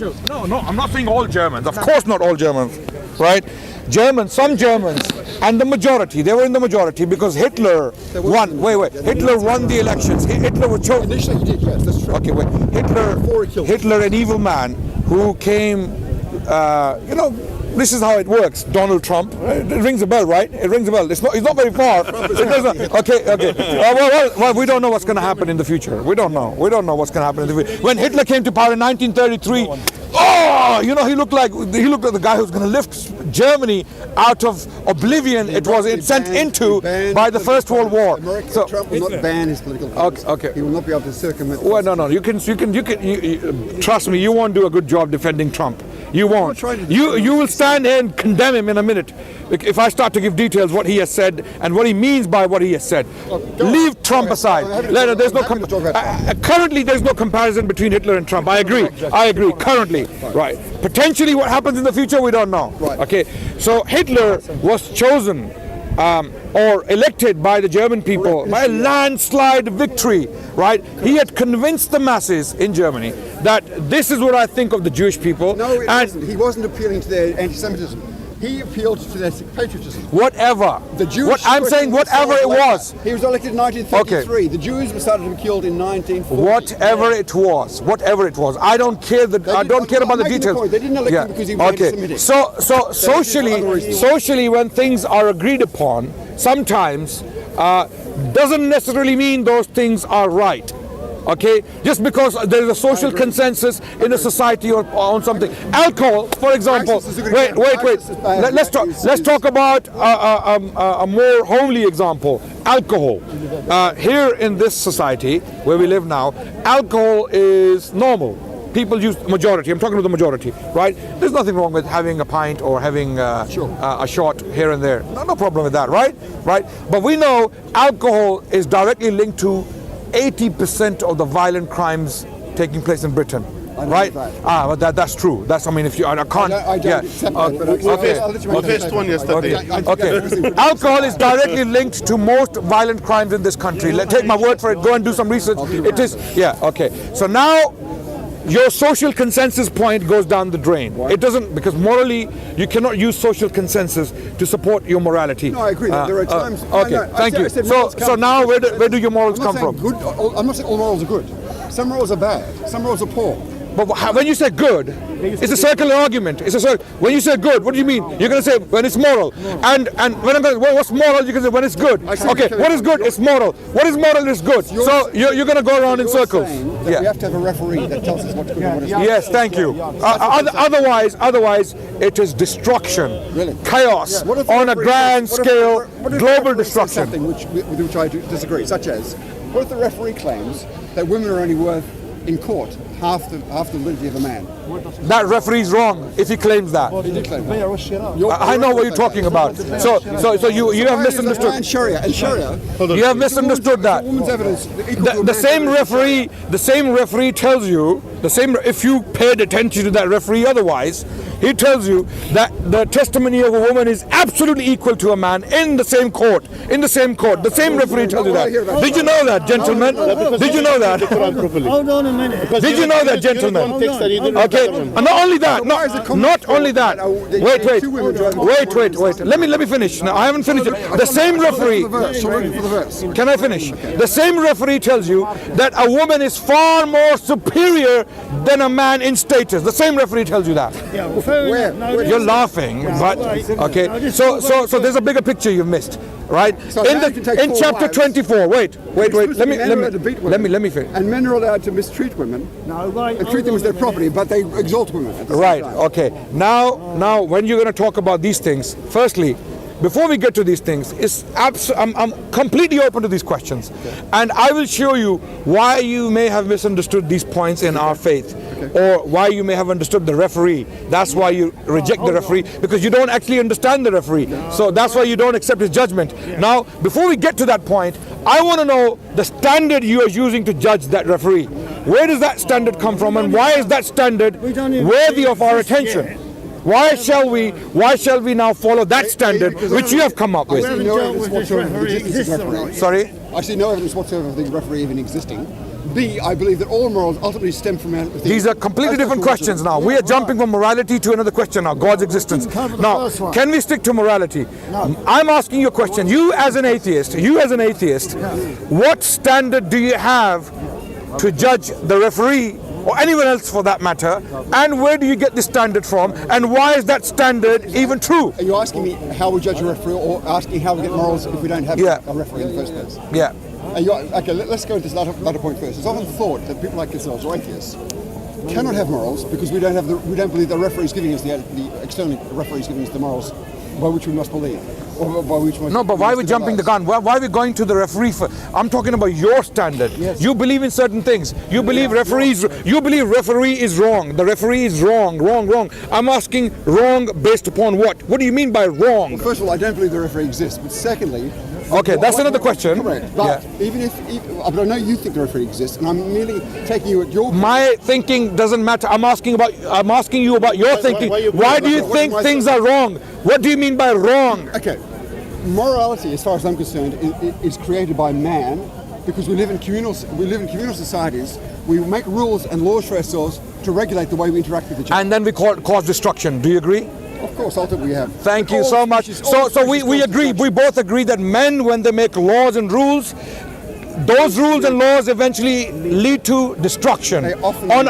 No, I'm not saying all Germans. Of course not all Germans, right? Some Germans, and the majority, they were in the majority because Hitler won. Hitler won the elections. Hitler was chosen. Initially he did, yes, that's true. Okay, wait. Hitler, an evil man who came, this is how it works. Donald Trump. It rings a bell, right? It rings a bell. It's not very far. Okay. Well, we don't know what's going to happen in the future. We don't know what's going to happen in the future. When Hitler came to power in 1933, he looked like the guy who's going to lift Germany out of oblivion it was sent into by the First World War. Trump will not ban his political views. Okay. He will not be able to circumvent. Well, no. You can. Trust me. You won't do a good job defending Trump. You won't. You will stand here and condemn him in a minute if I start to give details what he has said and what he means by what he has said. Leave Trump aside. Currently, there's no comparison between Hitler and Trump. I agree. Currently, right. Potentially, what happens in the future, we don't know. Right. Okay. So Hitler was chosen or elected by the German people by a landslide victory, right? He had convinced the masses in Germany that this is what I think of the Jewish people. No, it wasn't. He wasn't appealing to their anti-Semitism. He appealed to their patriotism. Whatever. The Jewish whatever it was. He was elected in 1933. Okay. The Jews were started to be killed in 1940. Whatever it was. I don't care about the details. They didn't elect him because he was anti-Semitic. So socially, when things are agreed upon, sometimes doesn't necessarily mean those things are right. Okay, just because there is a social consensus in a society on something. Alcohol, for example. Wait. Let's talk about a more homely example. Alcohol. Here in this society where we live now, alcohol is normal. People use majority. I'm talking to the majority, right? There's nothing wrong with having a pint or having a shot here and there. No problem with that, right? But we know alcohol is directly linked to 80% of the violent crimes taking place in Britain, right? But that's true. If you, I can't. I don't accept that, but first one yesterday. Okay. Alcohol is directly linked to most violent crimes in this country. Take my word for it. Go and do some research. It is. Yeah. Okay. So now, your social consensus point goes down the drain. It doesn't, because morally you cannot use social consensus to support your morality. No, I agree. There are times. Okay, thank you. So now where do your morals come from? I'm not saying all morals are good. Some morals are bad. Some morals are poor. But when you say good, it's a circular argument. When you say good, what do you mean? You're going to say when it's moral. And when I'm going to what's moral, you can say when it's good. Okay, what is good? It's moral. What is moral is good. So you're going to go around in circles. We have to have a referee that tells us what's good and what is not. Yes, thank you. Otherwise, it is destruction, chaos on a grand scale, global destruction. Something with which I disagree, such as, what if the referee claims that women are only worth in court half the validity of a man? That referee's wrong if he claims that. He did claim that. I know what you're talking about. So you have misunderstood. And Sharia. You have misunderstood that. The same referee tells you, if you paid attention to that referee otherwise, he tells you that the testimony of a woman is absolutely equal to a man in the same court. The same referee tells you that. Did you know that, gentlemen? Did you know that? Hold on a minute. Did you know that, gentlemen? Okay. Not only that. Wait. Let me finish. Now, I haven't finished it. The same referee. Can I finish? The same referee tells you that a woman is far more superior than a man in status. The same referee tells you that. You're laughing, but okay. So there's a bigger picture you've missed, right? In chapter 24. Wait. Let me finish. And men are allowed to mistreat women. And treat them as their property, but they exalt women. Right. Okay. Now, when you're going to talk about these things, firstly, before we get to these things, I'm completely open to these questions, and I will show you why you may have misunderstood these points in our faith, or why you may have understood the referee. That's why you reject the referee, because you don't actually understand the referee. So that's why you don't accept his judgment. Now, before we get to that point, I want to know the standard you are using to judge that referee. Where does that standard come from, and why is that standard worthy of our attention? Why shall we now follow that standard which you have come up with? No evidence whatsoever of the existence of referee. Sorry? I see no evidence whatsoever of the referee even existing. B, I believe that all morals ultimately stem from These are completely different questions now. We are jumping from morality to another question now, God's existence. Now, can we stick to morality? I'm asking you a question. You as an atheist, what standard do you have to judge the referee or anyone else for that matter, and where do you get this standard from, and why is that standard even true? Are you asking me how we judge a referee, or asking how we get morals if we don't have a referee in the first place? Yeah. Okay, let's go into this latter point first. It's often thought that people like yourselves, or atheists, cannot have morals because we don't believe the referee is giving us the external referee is giving us the morals by which we must believe. Or by which no, but why are we jumping the gun? Why are we going to the referee for? I'm talking about your standard. Yes. You believe in certain things. You believe you believe referee is wrong. The referee is wrong. I'm asking wrong based upon what? What do you mean by wrong? Well, first of all, I don't believe the referee exists. But secondly, okay, that's another question. Correct. But even but I know you think the referee exists, and I'm merely taking you at your. My thinking doesn't matter. I'm asking you about your thinking. Why do you think things are wrong? What do you mean by wrong? Okay, morality, as far as I'm concerned, is created by man because we live in communal societies. We make rules and laws for ourselves to regulate the way we interact with each other. And then we cause destruction. Do you agree? Of course, ultimately we have. Thank you so much. So we agree. We both agree that men, when they make laws and rules, those rules and laws eventually lead to destruction on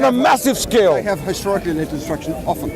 a massive scale. They have historically led to destruction often.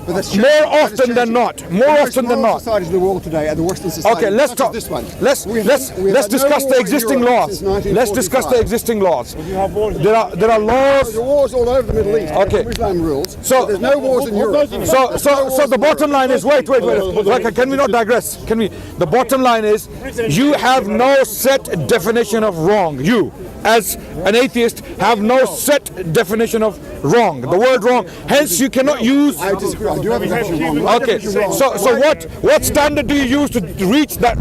But that's more often than not. More often than not. Societies in the world today are the Western society. Okay, let's talk. This one. Let's discuss the existing laws. Let's discuss the existing laws. There are laws. There are wars all over the Middle East. Okay. Islam rules. So there's no wars in Europe. So the bottom line is wait. Can we not digress? Can we? The bottom line is you have no set definition of wrong. You, as an atheist, have no set definition of wrong. The word wrong. Hence, you cannot use. I disagree. I do have a definition of wrong. Okay. So what standard do you use to reach that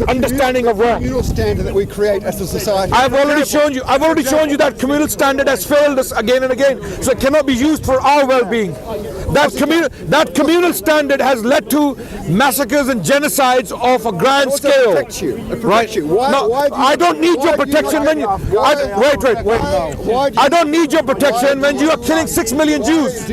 understanding of wrong? Communal standard that we create as a society. I've already shown you that communal standard has failed us again and again. So it cannot be used for our well-being. That communal standard has led to massacres and genocides of a grand scale. It protects you. Why I don't need your protection when you. Wait. I don't need your protection when you are killing 6 million Jews.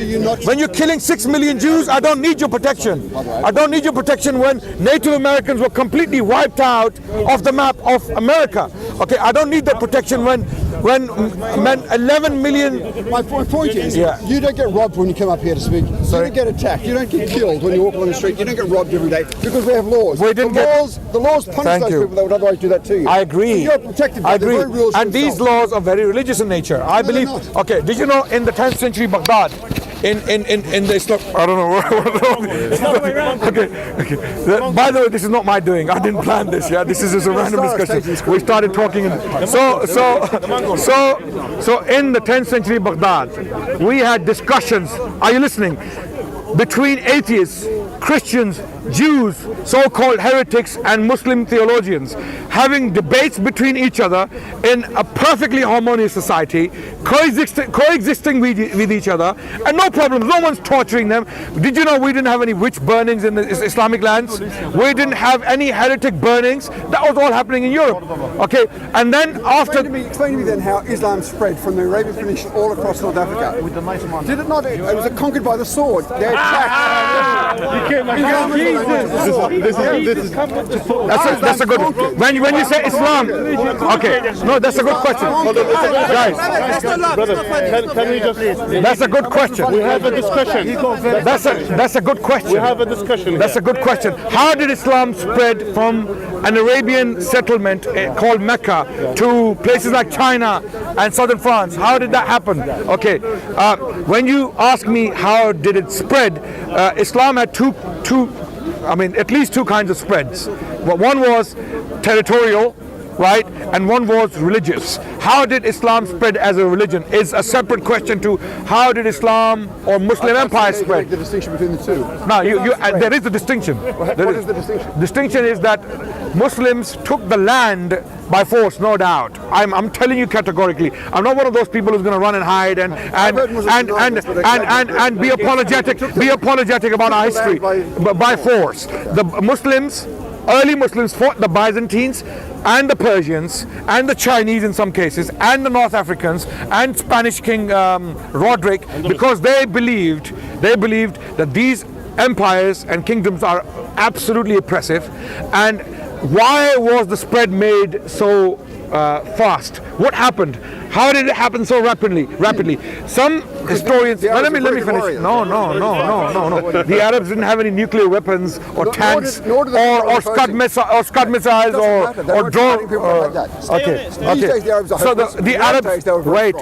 When you're killing 6 million Jews, I don't need your protection. I don't need your protection when Native Americans were completely wiped out of the map of America. Okay, I don't need that protection when 11 million. My point is, you don't get robbed when you come up here to speak. Sorry? You don't get attacked. You don't get killed when you walk along the street. You don't get robbed every day because we have laws. The laws punish those people that would otherwise do that to you. I agree. So you're protected by the very rules. And these laws are very religious in nature. I believe. Okay, did you know in the 10th century Baghdad, in the Islam, I don't know. Okay. By the way, this is not my doing. I didn't plan this. Yeah, this is just a random discussion. We started talking. So in the 10th century Baghdad, we had discussions. Are you listening? Between atheists, Christians, Jews, so-called heretics, and Muslim theologians, having debates between each other in a perfectly harmonious society, coexisting with each other, and no problems. No one's torturing them. Did you know we didn't have any witch burnings in the Islamic lands? We didn't have any heretic burnings. That was all happening in Europe. Okay, and then after. Explain to me then how Islam spread from the Arabian Peninsula all across North Africa. Did it not? It was conquered by the sword. They attacked. That's a good. When you say Islam, okay, no, that's a good question, guys. Can we just? That's a good question. We have a discussion. That's a good question. We have a discussion. That's a good question. How did Islam spread from an Arabian settlement called Mecca to places like China and southern France? How did that happen? Okay, when you ask me how did it spread, Islam had at least two kinds of spreads. One was territorial, right, and one was religious. How did Islam spread as a religion is a separate question to how did Islam or Muslim empire spread. The distinction between the two. No, there is a distinction. What is the distinction? Distinction is that Muslims took the land by force, no doubt. I'm telling you categorically. I'm not one of those people who's going to run and hide and be apologetic about our history by force. The Muslims, early Muslims, fought the Byzantines and the Persians and the Chinese in some cases and the North Africans and Spanish King Roderick, because they believed that these empires and kingdoms are absolutely oppressive. And why was the spread made so fast? What happened? How did it happen so rapidly? Some historians. Let me finish. No. The Arabs didn't have any nuclear weapons or tanks or Scud missiles or drone. Okay. So the Arabs. Wait.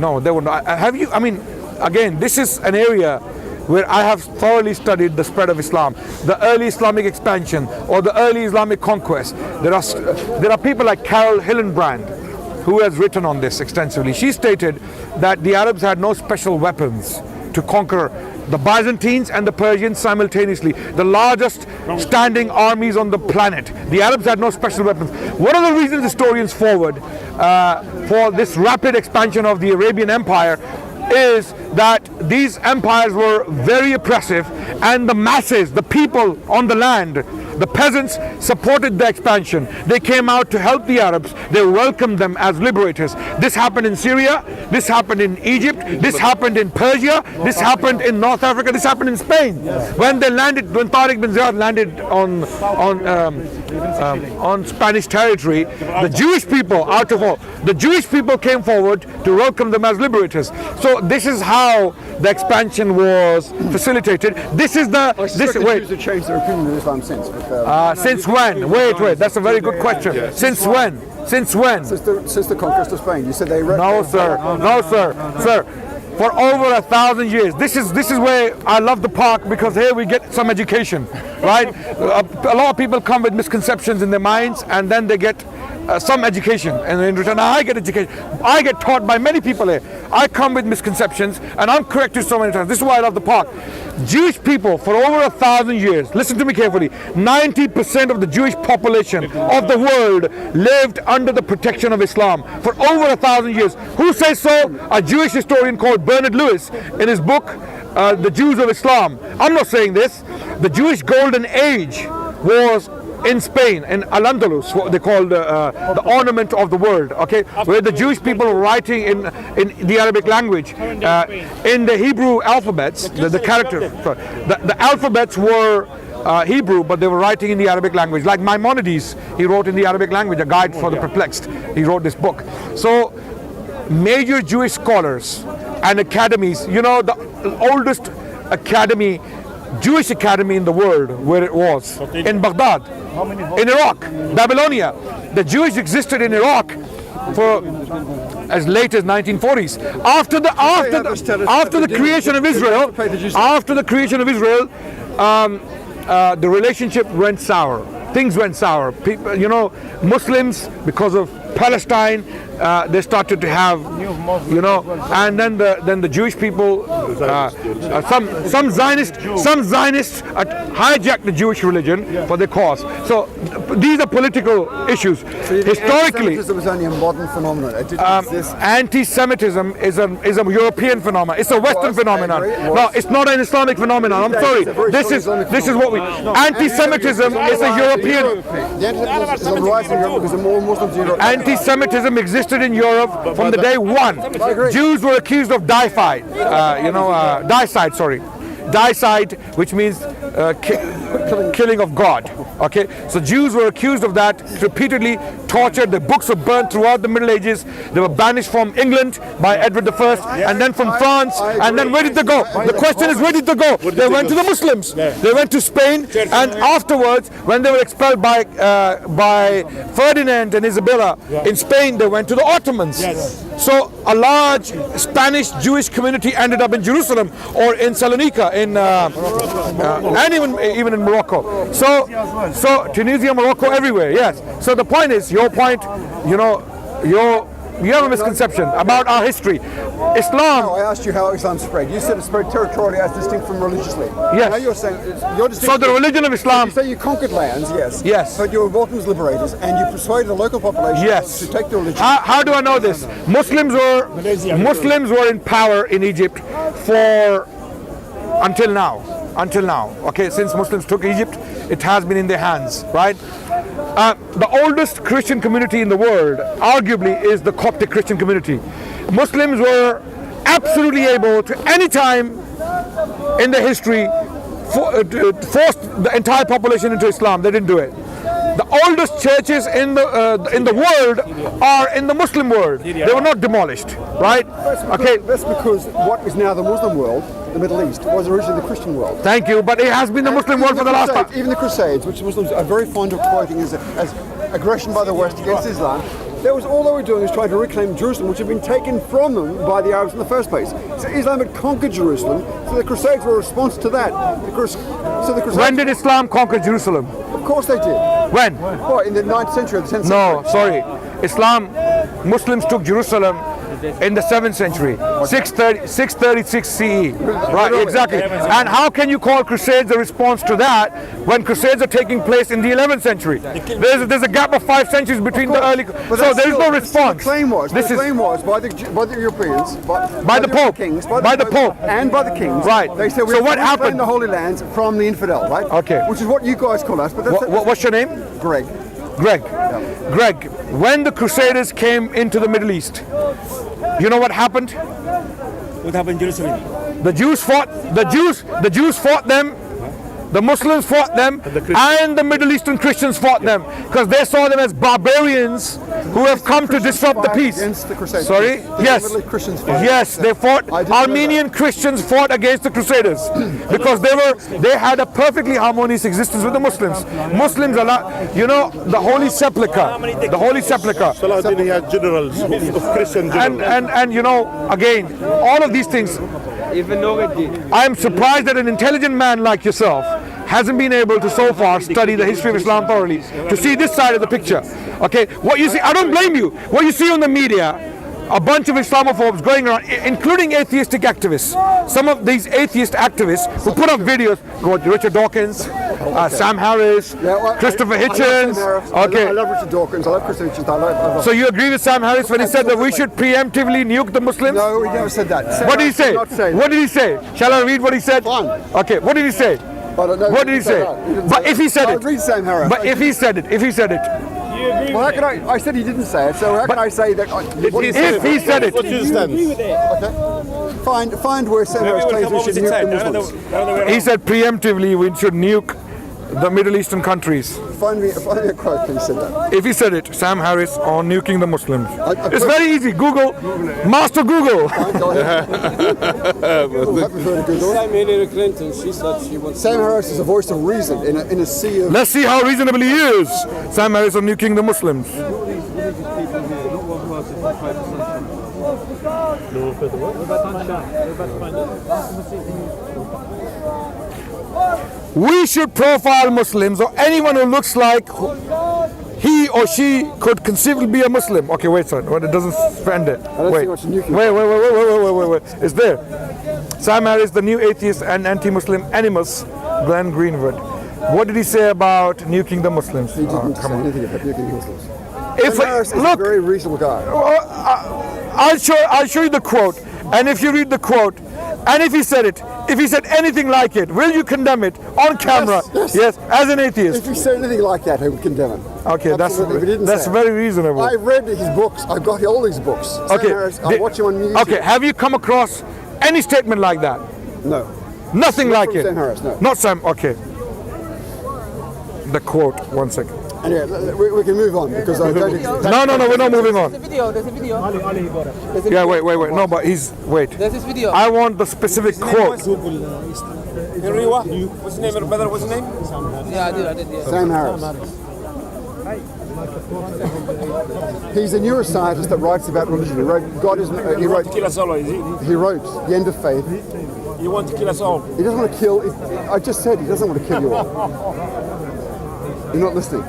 No, they were not. Have you? I mean, again, this is an area where I have thoroughly studied the spread of Islam, the early Islamic expansion or the early Islamic conquest. There are people like Carol Hillenbrand who has written on this extensively. She stated that the Arabs had no special weapons to conquer the Byzantines and the Persians simultaneously, the largest standing armies on the planet. The Arabs had no special weapons. One of the reasons historians forward for this rapid expansion of the Arabian Empire is that these empires were very oppressive, and the masses, the people on the land, the peasants, supported the expansion. They came out to help the Arabs. They welcomed them as liberators. This happened in Syria, this happened in Egypt, this happened in Persia, this happened in North Africa, this happened in Spain. When Tariq bin Ziyad landed on Spanish territory, the Jewish people came forward to welcome them as liberators. So this is how the expansion was facilitated. This is the Jews have changed their opinion in Islam since when? Wait. That's a very good question. Since when? Since the conquest of Spain. You said they. No, sir. For over 1,000 years. This is where I love the park, because here we get some education, right? A lot of people come with misconceptions in their minds, and then they get some education, and in return I get education. I get taught by many people here. I come with misconceptions and I'm corrected so many times. This is why I love the park. Jewish people for over 1,000 years, listen to me carefully, 90% of the Jewish population of the world lived under the protection of Islam for over 1,000 years. Who says so? A Jewish historian called Bernard Lewis in his book The Jews of Islam. I'm not saying this. The Jewish golden age was in Spain, in Al-Andalus, what they call the ornament of the world, okay, where the Jewish people were writing in the Arabic language, in the Hebrew alphabets, the characters, the alphabets were Hebrew, but they were writing in the Arabic language. Like Maimonides, he wrote in the Arabic language, a guide for the perplexed. He wrote this book. So major Jewish scholars and academies, the oldest academy, Jewish academy in the world, where it was in Baghdad, in Iraq, Babylonia. The Jews existed in Iraq for as late as 1940s. After the creation of Israel, the relationship went sour. Things went sour. People, Muslims, because of Palestine, they started to have, and then the Jewish people, some Zionists hijacked the Jewish religion for their cause. So these are political issues. Historically, anti-Semitism was only a modern phenomenon. It didn't exist. Anti-Semitism is a European phenomenon. It's a Western phenomenon. No, it's not an Islamic phenomenon. I'm sorry. This is what we. Anti-Semitism is a European. The anti-Semitism is rising in Europe because the more Muslims in Europe. Anti-Semitism existed in Europe from the day one. Jews were accused of dicide, which means killing of God. Okay, so Jews were accused of that, repeatedly tortured. The books were burnt throughout the Middle Ages. They were banished from England by Edward I, and then from France, and then where did they go? The question is, where did they go? They went to the Muslims. They went to Spain, and afterwards, when they were expelled by Ferdinand and Isabella in Spain, they went to the Ottomans. So a large Spanish Jewish community ended up in Jerusalem or in Salonika, and even in Morocco. So Tunisia, Morocco, everywhere. Yes. So the point is, your point, you have a misconception about our history. Islam. No, I asked you how Islam spread. You said it spread territorially as distinct from religiously. Yes. Now you're saying so the religion of Islam. You say you conquered lands, yes. Yes. But you were welcomed as liberators, and you persuaded the local population to take the religion. How do I know this? Muslims were in power in Egypt until now. Okay, since Muslims took Egypt, it has been in their hands, right? the oldest Christian community in the world, arguably, is the Coptic Christian community. Muslims were absolutely able to, any time in the history, force the entire population into Islam. They didn't do it. The oldest churches in the world are in the Muslim world. They were not demolished, right? Okay. That's because what is now the Muslim world, the Middle East, was originally the Christian world. Thank you, but it has been the Muslim world for the last time. Even the Crusades, which Muslims are very fond of quoting as aggression by the West against Islam, that was all they were doing was trying to reclaim Jerusalem, which had been taken from them by the Arabs in the first place. So Islam had conquered Jerusalem, so the Crusades were a response to that. When did Islam conquer Jerusalem? Of course they did. When? What, in the 9th century or the 10th century? No, sorry. Muslims took Jerusalem in the 7th century, 636 CE. Right, exactly. And how can you call Crusades a response to that when Crusades are taking place in the 11th century? There's a gap of 5 centuries between the early. So there is no response. The claim was by the Europeans, by the Pope, kings, by the Pope, and by the kings. Right. They said we so what happened? The Holy Lands from the infidel, right? Okay. Which is what you guys call us. But that's what's your name? Greg. Greg. Greg. When the Crusaders came into the Middle East, you know what happened? What happened in Jerusalem? The Jews fought them. The Muslims fought them, and the Middle Eastern Christians fought them because they saw them as barbarians who have come to disrupt the peace. Sorry? Yes. Yes, they fought. Armenian Christians fought against the Crusaders because they had a perfectly harmonious existence with the Muslims. Muslims are not, the Holy Sepulchre. The Holy Sepulchre. Saladin, he had generals of Christian generals. And again, all of these things. I am surprised that an intelligent man like yourself hasn't been able to so far study the history of Islam thoroughly to see this side of the picture. Okay, what you see, I don't blame you. What you see on the media, a bunch of Islamophobes going around, including atheistic activists. Some of these atheist activists who put up videos, Richard Dawkins, Sam Harris, Christopher Hitchens. Okay. I love Richard Dawkins. I love Christopher Hitchens. I love So you agree with Sam Harris when he said that we should preemptively nuke the Muslims? No, he never said that. What did he say? What did he say? Shall I read what he said? Fine. Okay, what did he say? What did he say? But if he said it. Read Sam Harris. But if he said it. Well, how can I said he didn't say it, so how can I say that? If he said it. What's his stance? Okay. Find where Sam Harris claims we should nuke the Muslims. He said preemptively we should nuke the Middle Eastern countries. Find me a quote that he said that. If he said it, Sam Harris on nuking the Muslims. It's put- very easy. Google, Master Google. Go ahead. I prefer to Google. Hillary Clinton, she said she wants. Sam Harris is a voice of reason in a sea of. Let's see how reasonable he is. Sam Harris on nuking the Muslims. We should profile Muslims or anyone who looks like he or she could conceivably be a Muslim. Okay, wait, son. Well, it doesn't spend it. Wait. Wait. It's there. Sam Harris, the new atheist and anti-Muslim animus, Glenn Greenwood. What did he say about nuking the Muslims? He didn't say anything about nuking Muslims. If Sam Harris is a very reasonable guy. I'll show you the quote, and if you read the quote, and if he said anything like it, will you condemn it on camera? Yes, as an atheist. If he said anything like that, he would condemn it. Okay, Absolutely. that's very reasonable. I read his books. I've got all these books. Sam Harris, I watch him on YouTube. Okay, have you come across any statement like that? No. Nothing Not like from it. Sam Harris, no. Not Sam. Okay. The quote. 1 second. Anyway, we can move on because I don't. No, we're not moving on. There's a video. Yeah, wait. No, but wait. There's this video. I want the specific quote. Henry, what? What's his name, your brother? What's his name? Yeah, I did, yeah. Sam Harris. He's a neuroscientist that writes about religion. He wrote God is. He wrote. Kill us all, is he? He wrote The End of Faith. You want to kill us all? He doesn't want to kill. I just said he doesn't want to kill you all. You're not listening.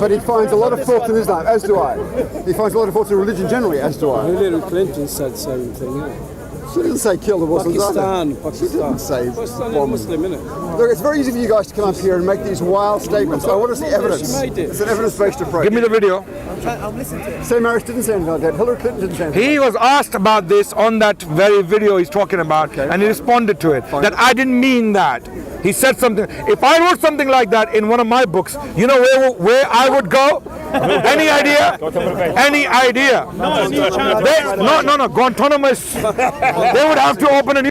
But he finds a lot of faults in Islam, as do I. He finds a lot of faults in religion generally, as do I. Hillary Clinton said the same thing, yeah. She didn't say kill the Muslims. She didn't say bomb. Muslim, isn't it? Look, it's very easy for you guys to come up here and make these wild statements. I want to see evidence. It's an evidence-based approach. Give me the video. I'm listening to it. Sam Harris didn't say anything like that. Hillary Clinton didn't say anything. He was asked about this on that very video he's talking about, and he responded to it. That I didn't mean that. He said something. If I wrote something like that in one of my books, you know where I would go? Any idea? Any idea? No, Guantanamo. They would have to open a new